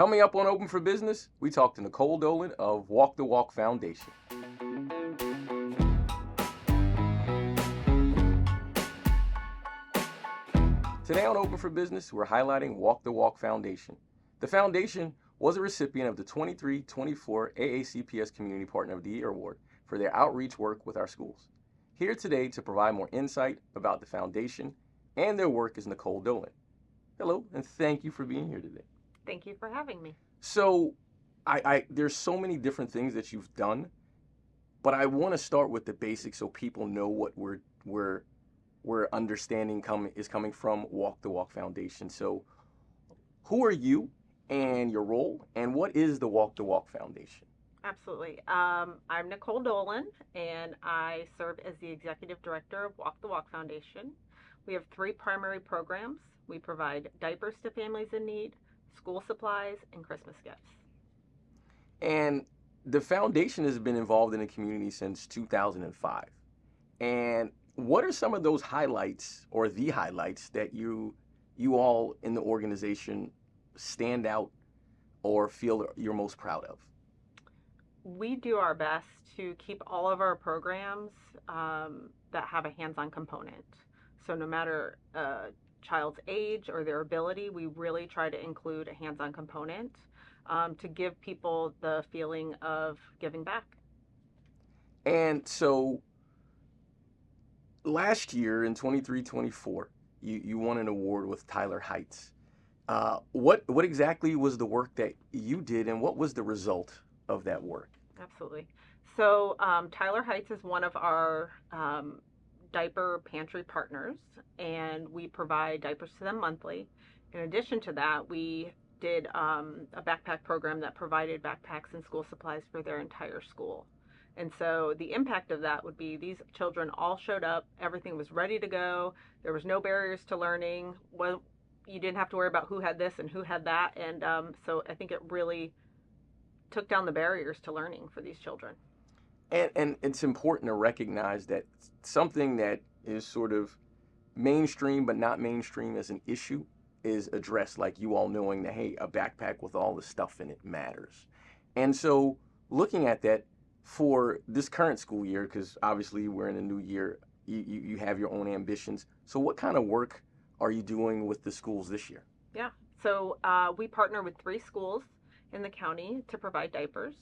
Coming up on Open for Business, we talk to Nicole Dolan of Walk the Walk Foundation. Today on Open for Business, we're highlighting Walk the Walk Foundation. The foundation was a recipient of the 23-24 AACPS Community Partner of the Year Award for their outreach work with our schools. Here today to provide more insight about the foundation and their work is Nicole Dolan. Hello, and thank you for being here today. Thank you for having me. So, there's so many different things that you've done, but I want to start with the basics so people know what we're understanding is coming from Walk the Walk Foundation. So, who are you and your role, and what is the Walk the Walk Foundation? Absolutely. I'm Nicole Dolan, and I serve as the executive director of Walk the Walk Foundation. We have three primary programs. We provide diapers to families in need, school supplies, and Christmas gifts. And the foundation has been involved in the community since 2005. And what are some of those highlights or the highlights that you all in the organization stand out or feel you're most proud of? We do our best to keep all of our programs that have a hands-on component. So no matter a child's age or their ability, we really try to include a hands-on component to give people the feeling of giving back. And so last year in 23-24, you won an award with Tyler Heights. What exactly was the work that you did, and what was the result of that work? Absolutely. So Tyler Heights is one of our diaper pantry partners, and we provide diapers to them monthly. In addition to that, we did a backpack program that provided backpacks and school supplies for their entire school. And so the impact of that would be these children all showed up, everything was ready to go, there was no barriers to learning. Well, you didn't have to worry about who had this and who had that. And so I think it really took down the barriers to learning for these children. And it's important to recognize that something that is sort of mainstream but not mainstream as an issue is addressed, like you all knowing that, hey, a backpack with all the stuff in it matters. And so looking at that for this current school year, because obviously we're in a new year, you have your own ambitions. So what kind of work are you doing with the schools this year? Yeah. So we partner with three schools in the county to provide diapers.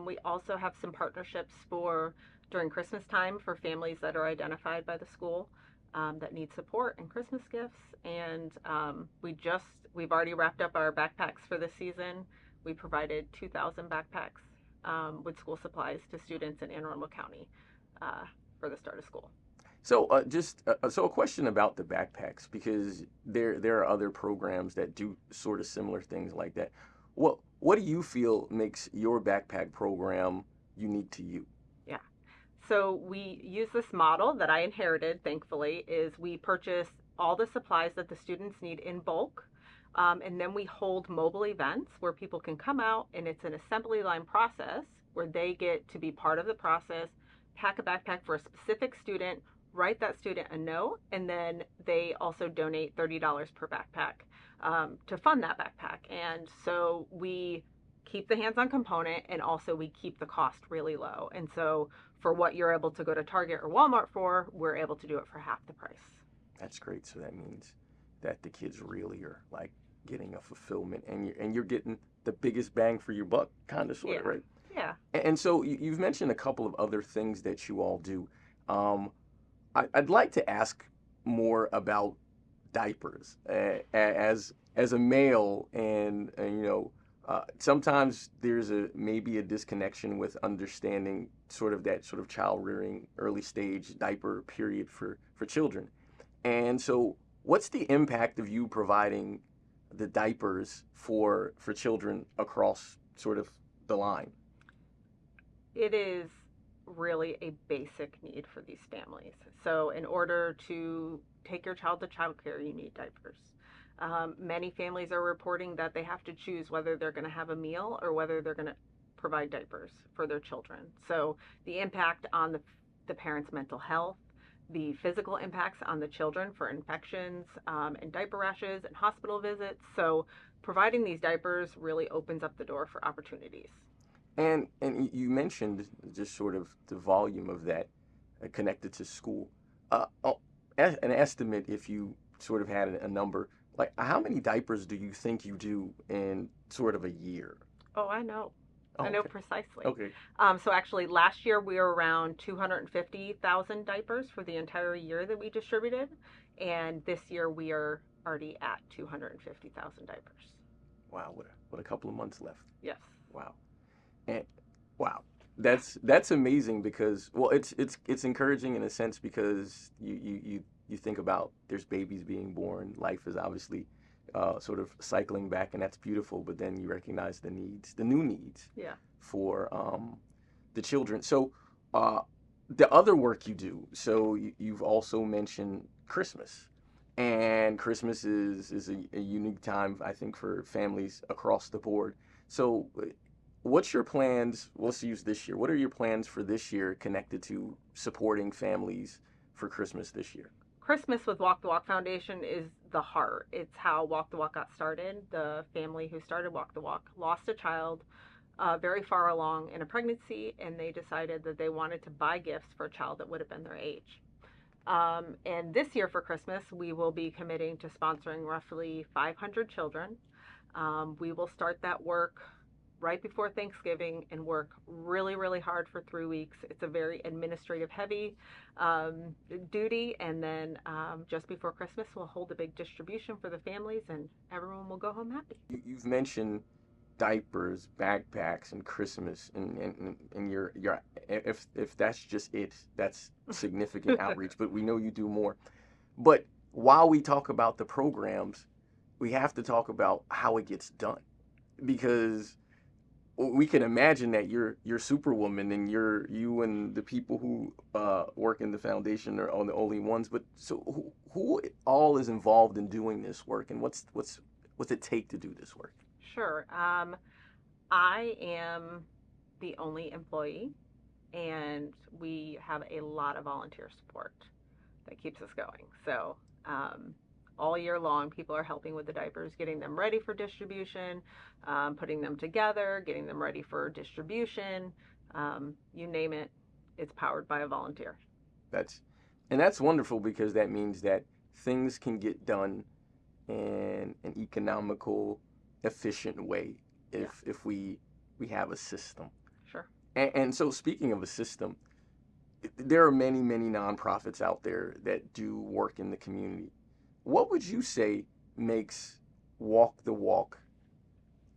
We also have some partnerships for during Christmas time for families that are identified by the school that need support and Christmas gifts. And we've already wrapped up our backpacks for this season. We provided 2,000 backpacks with school supplies to students in Anne Arundel County for the start of school. So so a question about the backpacks, because there are other programs that do sort of similar things like that. What do you feel makes your backpack program unique to you? Yeah. So we use this model that I inherited, thankfully, is we purchase all the supplies that the students need in bulk. And then we hold mobile events where people can come out, and it's an assembly line process where they get to be part of the process, pack a backpack for a specific student, write that student a note, and then they also donate $30 per backpack to fund that backpack. And so we keep the hands-on component, and also we keep the cost really low. And so for what you're able to go to Target or Walmart for, we're able to do it for half the price. That's great. So that means that the kids really are like getting a fulfillment, and you're getting the biggest bang for your buck, kind of, sort of, Yeah. right? Yeah. And so you've mentioned a couple of other things that you all do. Um, I'd like to ask more about diapers as a male, and sometimes there's maybe a disconnection with understanding sort of that sort of child rearing early stage diaper period for children. And so what's the impact of you providing the diapers for children across sort of the line? It is really a basic need for these families. So, in order to take your child to childcare, you need diapers. Many families are reporting that they have to choose whether they're going to have a meal or whether they're going to provide diapers for their children. So, the impact on the parents' mental health, the physical impacts on the children for infections and diaper rashes and hospital visits. So, providing these diapers really opens up the door for opportunities. And you mentioned just sort of the volume of that connected to school. Oh, an estimate, if you sort of had a number, like how many diapers do you think you do in sort of a year? Oh, I know. I Oh, know okay. precisely. Okay. So actually, last year we were around 250,000 diapers for the entire year that we distributed, and this year we are already at 250,000 diapers. Wow, what a couple of months left. Yes. Wow. And wow. That's amazing because well it's encouraging in a sense because you think about there's babies being born, life is obviously sort of cycling back and that's beautiful, but then you recognize the needs, the new needs Yeah. for the children. So uh, the other work you do, so you've also mentioned Christmas. And Christmas is a unique time, I think, for families across the board. So, what's your plans? Let's use this year. What are your plans for this year connected to supporting families for Christmas this year? Christmas with Walk the Walk Foundation is the heart. It's how Walk the Walk got started. The family who started Walk the Walk lost a child very far along in a pregnancy, and they decided that they wanted to buy gifts for a child that would have been their age. And this year for Christmas, we will be committing to sponsoring roughly 500 children. We will start that work right before Thanksgiving and work really, really hard for 3 weeks. It's a very administrative heavy duty. And then just before Christmas, we'll hold a big distribution for the families and everyone will go home happy. You've mentioned diapers, backpacks, and Christmas, and your if that's just it, that's significant outreach. But we know you do more. But while we talk about the programs, we have to talk about how it gets done because we can imagine that you're Superwoman and you and the people who work in the foundation are the only ones. But so who all is involved in doing this work, and what's it take to do this work? Sure. I am the only employee, and we have a lot of volunteer support that keeps us going. So, all year long, people are helping with the diapers, getting them ready for distribution, putting them together, getting them ready for distribution. You name it, it's powered by a volunteer. That's and that's wonderful because that means that things can get done in an economical, efficient way Yeah, if we have a system. sure. And so speaking of a system, there are many nonprofits out there that do work in the community. What would you say makes Walk the Walk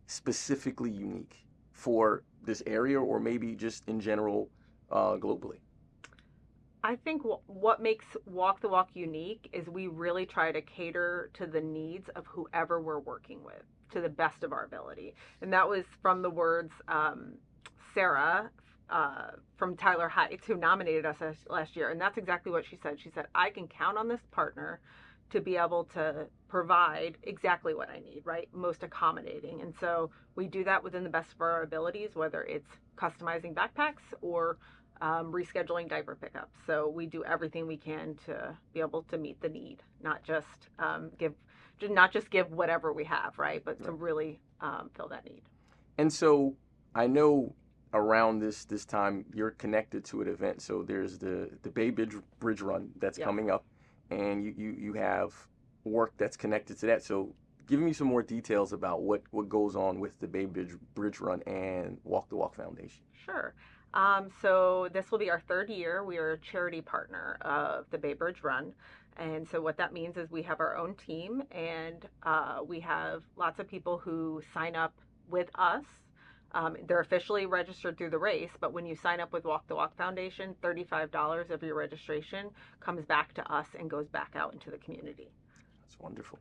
specifically unique for this area or maybe just in general globally? I think what makes Walk the Walk unique is we really try to cater to the needs of whoever we're working with to the best of our ability. And that was from the words Sarah from Tyler Heights, who nominated us last year. And that's exactly what she said. She said, I can count on this partner to be able to provide exactly what I need, right? Most accommodating. And so we do that within the best of our abilities, whether it's customizing backpacks or rescheduling diaper pickups. So we do everything we can to be able to meet the need, not just give whatever we have, right? But to Right. really fill that need. And so I know around this time you're connected to an event. So there's the Bay Bridge Run that's Yes. coming up, and you have work that's connected to that. So give me some more details about what goes on with the Bridge Run and Walk the Walk Foundation. Sure. So this will be our third year. We are a charity partner of the Bay Bridge Run. And so what that means is we have our own team and we have lots of people who sign up with us. They're officially registered through the race, but when you sign up with Walk the Walk Foundation, $35 of your registration comes back to us and goes back out into the community. That's wonderful.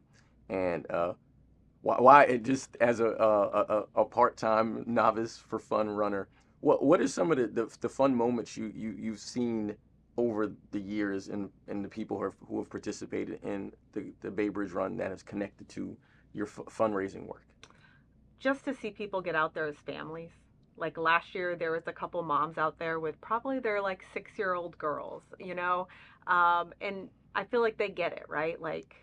And why it just as a part-time novice for fun runner, what are some of the fun moments you've seen over the years and the people who have participated in the Bay Bridge Run that has connected to your fundraising work? Just to see people get out there as families. Like last year, there was a couple moms out there with probably their like 6-year-old girls, and I feel like they get it, right? Like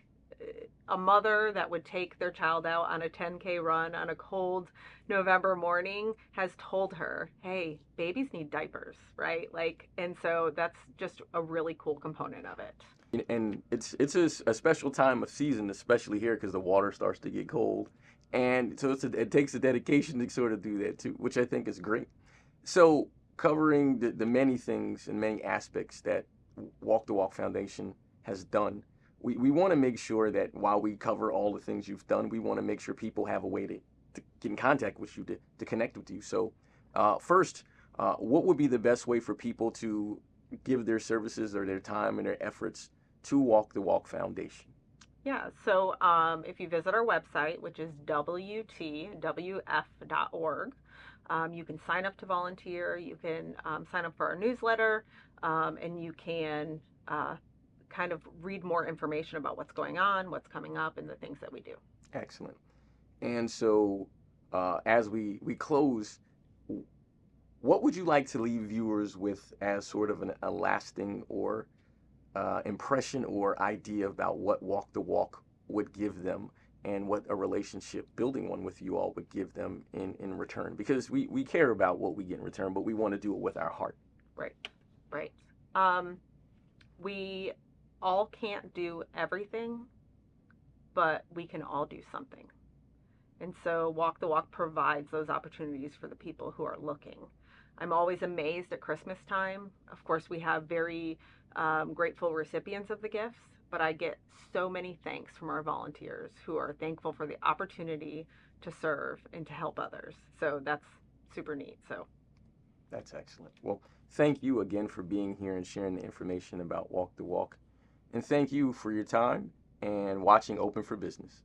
a mother that would take their child out on a 10K run on a cold November morning has told her, hey, babies need diapers, right? Like, and so that's just a really cool component of it. And it's a special time of season, especially here, because the water starts to get cold, and so it takes a dedication to sort of do that too, which I think is great. So covering the many things and many aspects that Walk the Walk Foundation has done, we want to make sure that while we cover all the things you've done, we want to make sure people have a way to get in contact with you, to connect with you. So first, what would be the best way for people to give their services or their time and their efforts to Walk the Walk Foundation? Yeah, so if you visit our website, which is WTWF.org, you can sign up to volunteer, you can sign up for our newsletter, and you can kind of read more information about what's going on, what's coming up, and the things that we do. Excellent. And so, as we close, what would you like to leave viewers with as sort of a lasting or impression or idea about what Walk the Walk would give them, and what a relationship, building one with you all, would give them in return? Because we care about what we get in return, but we want to do it with our heart. Right, right. Um, we all can't do everything, but we can all do something. And so Walk the Walk provides those opportunities for the people who are looking. I'm always amazed at Christmas time. Of course, we have very grateful recipients of the gifts, but I get so many thanks from our volunteers who are thankful for the opportunity to serve and to help others. So that's super neat. So That's excellent. Well, thank you again for being here and sharing the information about Walk the Walk. And thank you for your time and watching Open for Business.